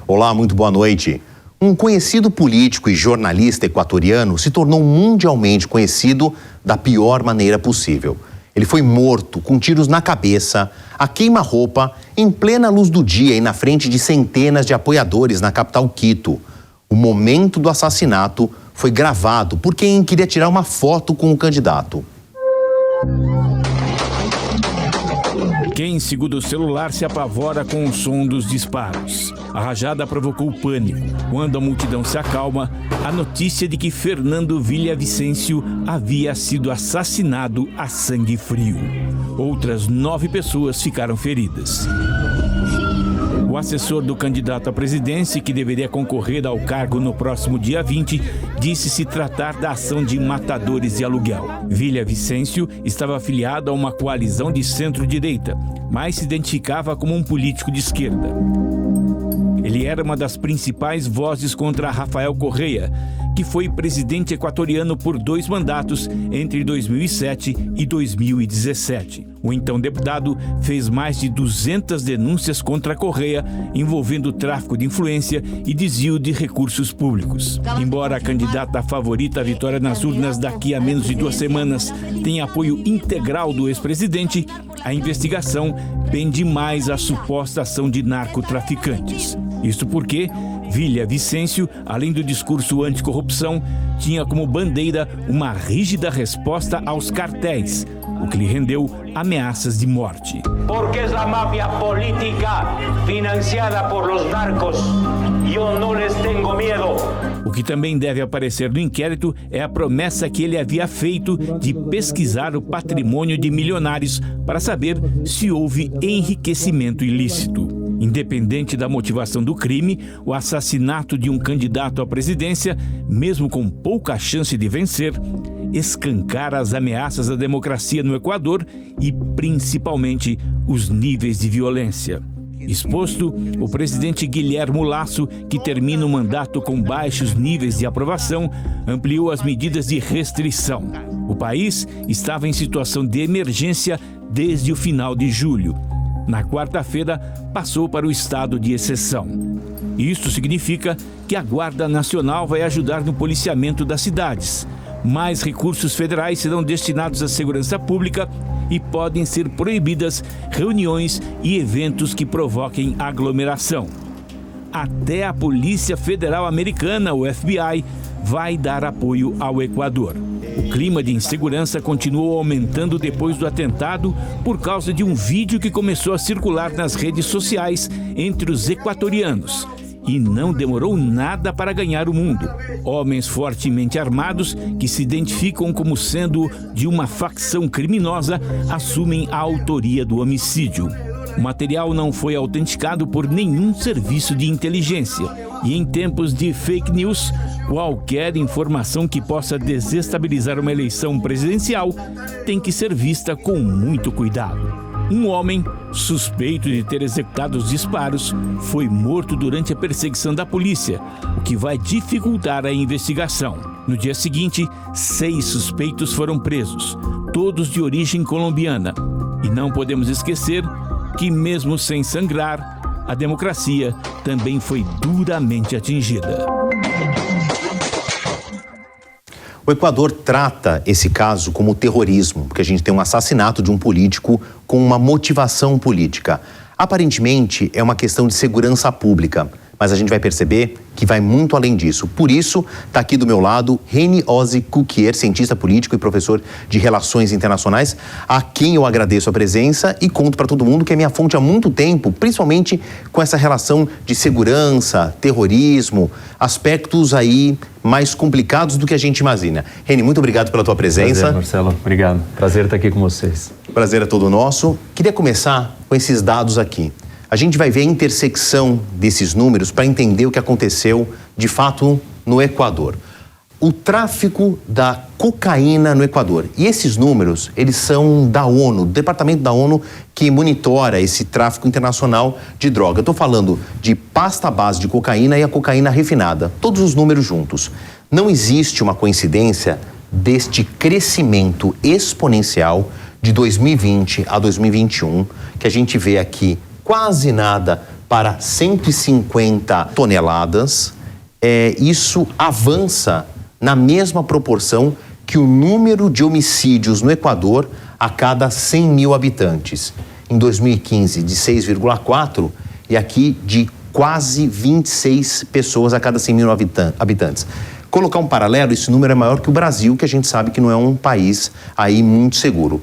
Olá, muito boa noite. Um conhecido político e jornalista equatoriano se tornou mundialmente conhecido da pior maneira possível. Ele foi morto com tiros na cabeça, a queima-roupa, em plena luz do dia e na frente de centenas de apoiadores na capital Quito. O momento do assassinato foi gravado por quem queria tirar uma foto com o candidato. Quem segura o celular se apavora com o som dos disparos. A rajada provocou pânico. Quando a multidão se acalma, a notícia de que Fernando Villavicencio havia sido assassinado a sangue frio. Outras 9 pessoas ficaram feridas. O assessor do candidato à presidência, que deveria concorrer ao cargo no próximo dia 20, disse se tratar da ação de matadores de aluguel. Villavicencio estava afiliado a uma coalizão de centro-direita, mas se identificava como um político de esquerda. Ele era uma das principais vozes contra Rafael Correa, que foi presidente equatoriano por 2 mandatos entre 2007 e 2017. O então deputado fez mais de 200 denúncias contra Correa, envolvendo tráfico de influência e desvio de recursos públicos. Embora a candidata favorita à vitória nas urnas daqui a menos de 2 semanas tenha apoio integral do ex-presidente, a investigação pende mais a suposta ação de narcotraficantes. Isso porque Villavicencio, além do discurso anticorrupção, tinha como bandeira uma rígida resposta aos cartéis, o que lhe rendeu ameaças de morte. Porque é a máfia política financiada por los narcos. Eu não les tenho medo. O que também deve aparecer no inquérito é a promessa que ele havia feito de pesquisar o patrimônio de milionários para saber se houve enriquecimento ilícito. Independente da motivação do crime, o assassinato de um candidato à presidência, mesmo com pouca chance de vencer, escancara as ameaças à democracia no Equador e, principalmente, os níveis de violência. Exposto, o presidente Guillermo Lasso, que termina o mandato com baixos níveis de aprovação, ampliou as medidas de restrição. O país estava em situação de emergência desde o final de julho. Na quarta-feira, passou para o estado de exceção. Isso significa que a Guarda Nacional vai ajudar no policiamento das cidades. Mais recursos federais serão destinados à segurança pública e podem ser proibidas reuniões e eventos que provoquem aglomeração. Até a Polícia Federal Americana, o FBI, vai dar apoio ao Equador. O clima de insegurança continuou aumentando depois do atentado por causa de um vídeo que começou a circular nas redes sociais entre os equatorianos. E não demorou nada para ganhar o mundo. Homens fortemente armados, que se identificam como sendo de uma facção criminosa, assumem a autoria do homicídio. O material não foi autenticado por nenhum serviço de inteligência. E em tempos de fake news, qualquer informação que possa desestabilizar uma eleição presidencial tem que ser vista com muito cuidado. Um homem, suspeito de ter executado os disparos, foi morto durante a perseguição da polícia, o que vai dificultar a investigação. No dia seguinte, 6 suspeitos foram presos, todos de origem colombiana. E não podemos esquecer que, mesmo sem sangrar, a democracia também foi duramente atingida. O Equador trata esse caso como terrorismo, porque a gente tem um assassinato de um político com uma motivação política. Aparentemente, é uma questão de segurança pública, mas a gente vai perceber que vai muito além disso. Por isso, está aqui do meu lado Reni Ozzy Cuquier, cientista político e professor de Relações Internacionais, a quem eu agradeço a presença e conto para todo mundo que é minha fonte há muito tempo, principalmente com essa relação de segurança, terrorismo, aspectos aí mais complicados do que a gente imagina. Reni, muito obrigado pela tua presença. Prazer, Marcelo. Obrigado. Prazer estar aqui com vocês. Prazer é todo nosso. Queria começar com esses dados aqui. A gente vai ver a intersecção desses números para entender o que aconteceu, de fato, no Equador. O tráfico da cocaína no Equador. E esses números, eles são da ONU, do Departamento da ONU que monitora esse tráfico internacional de droga. Eu estou falando de pasta base de cocaína e a cocaína refinada. Todos os números juntos. Não existe uma coincidência deste crescimento exponencial de 2020 a 2021, que a gente vê aqui quase nada para 150 toneladas, isso avança na mesma proporção que o número de homicídios no Equador a cada 100 mil habitantes. Em 2015, de 6,4 e aqui de quase 26 pessoas a cada 100 mil habitantes. Colocar um paralelo, esse número é maior que o Brasil, que a gente sabe que não é um país aí muito seguro.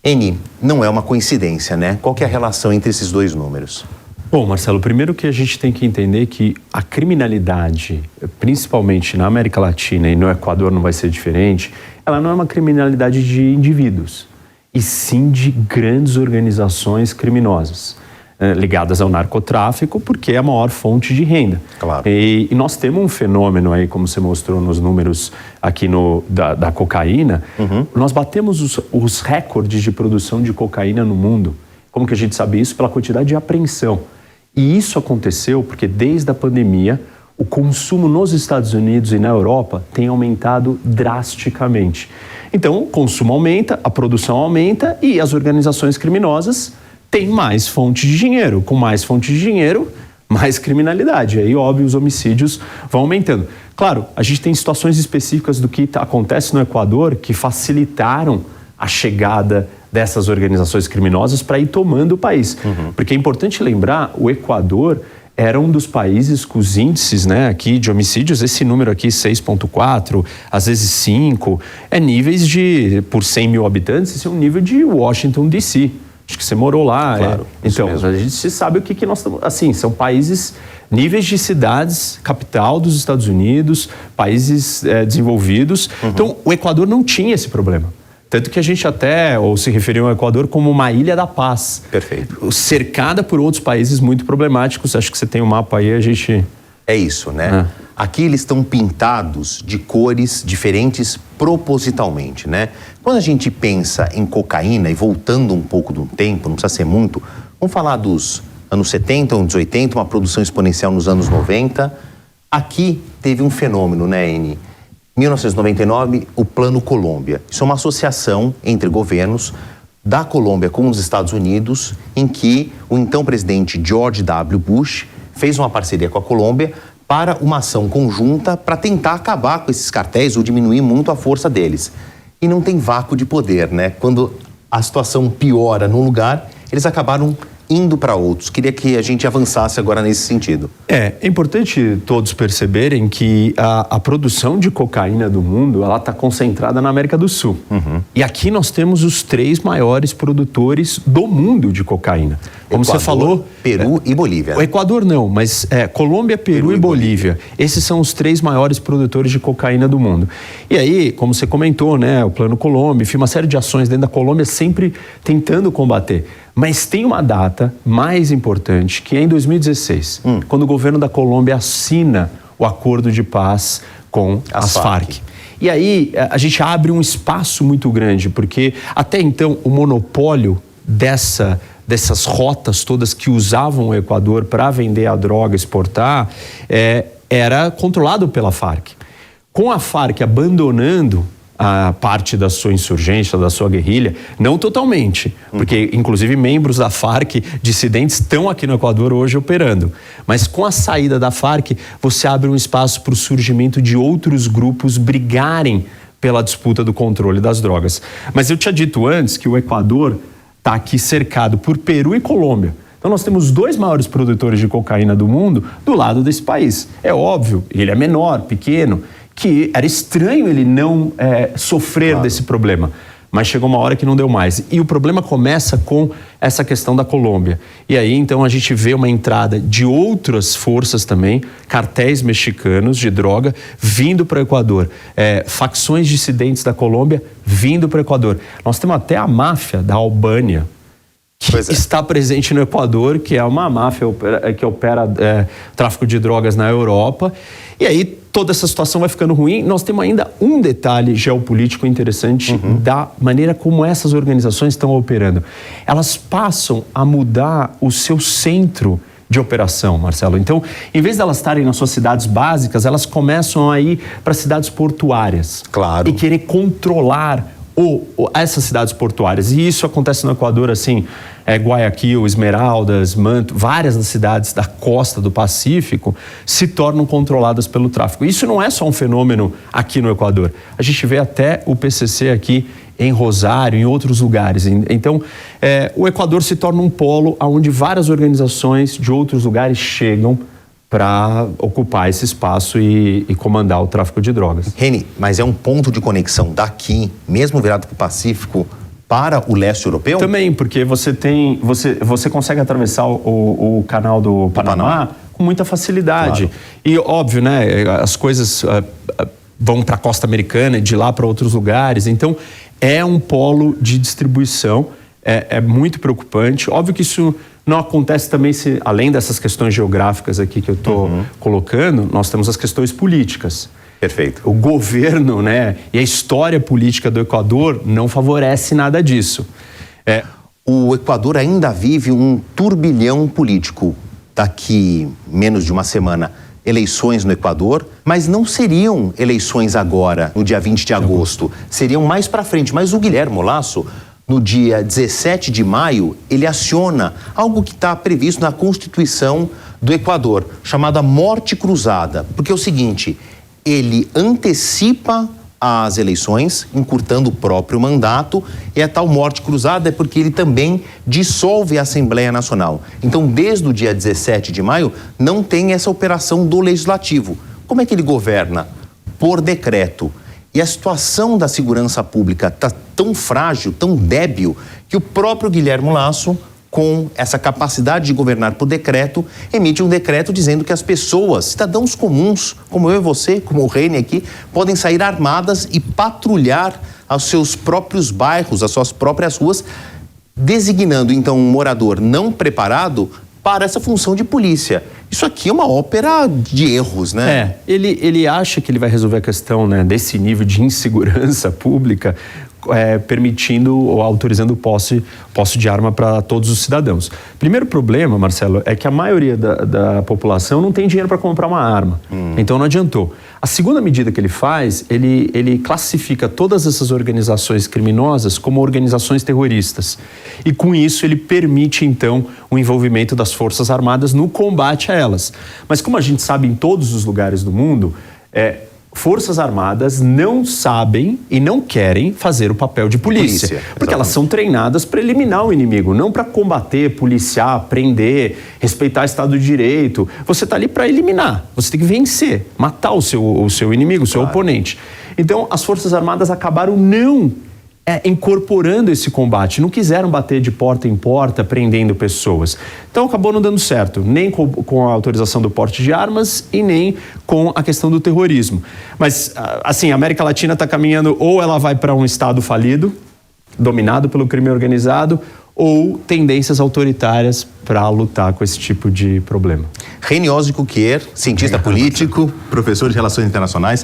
Eni, não é uma coincidência, né? Qual que é a relação entre esses dois números? Bom, Marcelo, primeiro que a gente tem que entender que a criminalidade, principalmente na América Latina e no Equador não vai ser diferente, ela não é uma criminalidade de indivíduos, e sim de grandes organizações criminosas, ligadas ao narcotráfico, porque é a maior fonte de renda. Claro. E nós temos um fenômeno aí, como você mostrou nos números aqui da cocaína, nós batemos os recordes de produção de cocaína no mundo. Como que a gente sabe isso? Pela quantidade de apreensão. E isso aconteceu porque desde a pandemia, o consumo nos Estados Unidos e na Europa tem aumentado drasticamente. Então, o consumo aumenta, a produção aumenta e as organizações criminosas têm mais fonte de dinheiro. Com mais fonte de dinheiro, mais criminalidade. Aí, óbvio, os homicídios vão aumentando. Claro, a gente tem situações específicas do que acontece no Equador que facilitaram a chegada dessas organizações criminosas para ir tomando o país. Porque é importante lembrar, o Equador era um dos países com os índices, né, aqui de homicídios, esse número aqui 6,4, às vezes 5, níveis de, por 100 mil habitantes, esse é um nível de Washington, D.C. Acho que você morou lá. Claro, então, a gente sabe o que nós estamos... Assim, são países, níveis de cidades, capital dos Estados Unidos, países desenvolvidos. Então, o Equador não tinha esse problema. Tanto que a gente até, ou se referiu ao Equador como uma ilha da paz. Perfeito. Cercada por outros países muito problemáticos. Acho que você tem um mapa aí, a gente... É isso, né? Aqui eles estão pintados de cores diferentes propositalmente, né? Quando a gente pensa em cocaína, e voltando um pouco do tempo, não precisa ser muito, vamos falar dos anos 70, anos 80, uma produção exponencial nos anos 90. Aqui teve um fenômeno, né, Eni? Em 1999, o Plano Colômbia. Isso é uma associação entre governos da Colômbia com os Estados Unidos, em que o então presidente George W. Bush fez uma parceria com a Colômbia para uma ação conjunta para tentar acabar com esses cartéis ou diminuir muito a força deles. E não tem vácuo de poder, né? Quando a situação piora num lugar, eles acabaram indo para outros. Queria que a gente avançasse agora nesse sentido. É importante todos perceberem que a produção de cocaína do mundo, ela está concentrada na América do Sul. E aqui nós temos os 3 maiores produtores do mundo de cocaína. Como Equador, você falou... Peru e Bolívia. O Equador não, mas Colômbia, Peru e Bolívia. Esses são os 3 maiores produtores de cocaína do mundo. E aí, como você comentou, né, o Plano Colômbia, enfim, uma série de ações dentro da Colômbia sempre tentando combater. Mas tem uma data mais importante, que é em 2016, quando o governo da Colômbia assina o acordo de paz com as Farc. E aí a gente abre um espaço muito grande, porque até então o monopólio dessas rotas todas que usavam o Equador para vender a droga, exportar, era controlado pela Farc. Com a Farc abandonando a parte da sua insurgência, da sua guerrilha, não totalmente, porque inclusive membros da Farc, dissidentes, estão aqui no Equador hoje operando. Mas com a saída da Farc, você abre um espaço para o surgimento de outros grupos brigarem pela disputa do controle das drogas. Mas eu tinha dito antes que o Equador está aqui cercado por Peru e Colômbia. Então nós temos 2 maiores produtores de cocaína do mundo do lado desse país. É óbvio, ele é menor, pequeno, que era estranho ele não sofrer desse problema. Mas chegou uma hora que não deu mais. E o problema começa com essa questão da Colômbia. E aí, então, a gente vê uma entrada de outras forças também, cartéis mexicanos de droga, vindo para o Equador. Facções dissidentes da Colômbia vindo para o Equador. Nós temos até a máfia da Albânia, que está presente no Equador, que é uma máfia que opera tráfico de drogas na Europa. E aí toda essa situação vai ficando ruim. Nós temos ainda um detalhe geopolítico interessante da maneira como essas organizações estão operando. Elas passam a mudar o seu centro de operação, Marcelo. Então, em vez de elas estarem nas suas cidades básicas, elas começam a ir para cidades portuárias. Claro. E querer controlar essas cidades portuárias. E isso acontece no Equador, assim, Guayaquil, Esmeraldas, Manto, várias das cidades da costa do Pacífico se tornam controladas pelo tráfico. Isso não é só um fenômeno aqui no Equador. A gente vê até o PCC aqui em Rosário, em outros lugares. Então, o Equador se torna um polo onde várias organizações de outros lugares chegam para ocupar esse espaço e comandar o tráfico de drogas. Reni, mas é um ponto de conexão daqui, mesmo virado para o Pacífico, para o leste europeu? Também, porque você consegue atravessar o canal do Panamá com muita facilidade. Claro. E óbvio, né, as coisas vão para a costa americana e de lá para outros lugares. Então, é um polo de distribuição, é muito preocupante. Óbvio que isso não acontece também se, além dessas questões geográficas aqui que eu estou colocando, nós temos as questões políticas. Perfeito. O governo, né, e a história política do Equador não favorece nada disso. O Equador ainda vive um turbilhão político. Daqui menos de uma semana, eleições no Equador, mas não seriam eleições agora, no dia 20 de agosto. Seriam mais para frente. Mas o Guilhermo Lasso, no dia 17 de maio, ele aciona algo que está previsto na Constituição do Equador, chamada morte cruzada. Porque é o seguinte, ele antecipa as eleições, encurtando o próprio mandato, e a tal morte cruzada é porque ele também dissolve a Assembleia Nacional. Então, desde o dia 17 de maio, não tem essa operação do Legislativo. Como é que ele governa? Por decreto. E a situação da segurança pública está tão frágil, tão débil, que o próprio Guilhermo Lasso, com essa capacidade de governar por decreto, emite um decreto dizendo que as pessoas, cidadãos comuns, como eu e você, como o Reni aqui, podem sair armadas e patrulhar aos seus próprios bairros, as suas próprias ruas, designando então um morador não preparado para essa função de polícia. Isso aqui é uma ópera de erros, né? Ele acha que ele vai resolver a questão, né, desse nível de insegurança pública, permitindo ou autorizando posse de arma para todos os cidadãos. Primeiro problema, Marcelo, é que a maioria da população não tem dinheiro para comprar uma arma. Então não adiantou. A segunda medida que ele faz, ele classifica todas essas organizações criminosas como organizações terroristas. E com isso ele permite, então, o envolvimento das Forças Armadas no combate a elas. Mas como a gente sabe em todos os lugares do mundo, Forças Armadas não sabem e não querem fazer o papel de polícia porque elas são treinadas para eliminar o inimigo, não para combater, policiar, prender, respeitar o Estado de Direito. Você está ali para eliminar, você tem que vencer, matar o seu inimigo, o seu oponente. Então, as Forças Armadas acabaram não incorporando esse combate, não quiseram bater de porta em porta, prendendo pessoas. Então acabou não dando certo, nem com a autorização do porte de armas e nem com a questão do terrorismo. Mas, assim, a América Latina está caminhando, ou ela vai para um estado falido, dominado pelo crime organizado, ou tendências autoritárias para lutar com esse tipo de problema. Reni Oswald Cuquier, cientista político, professor de Relações Internacionais,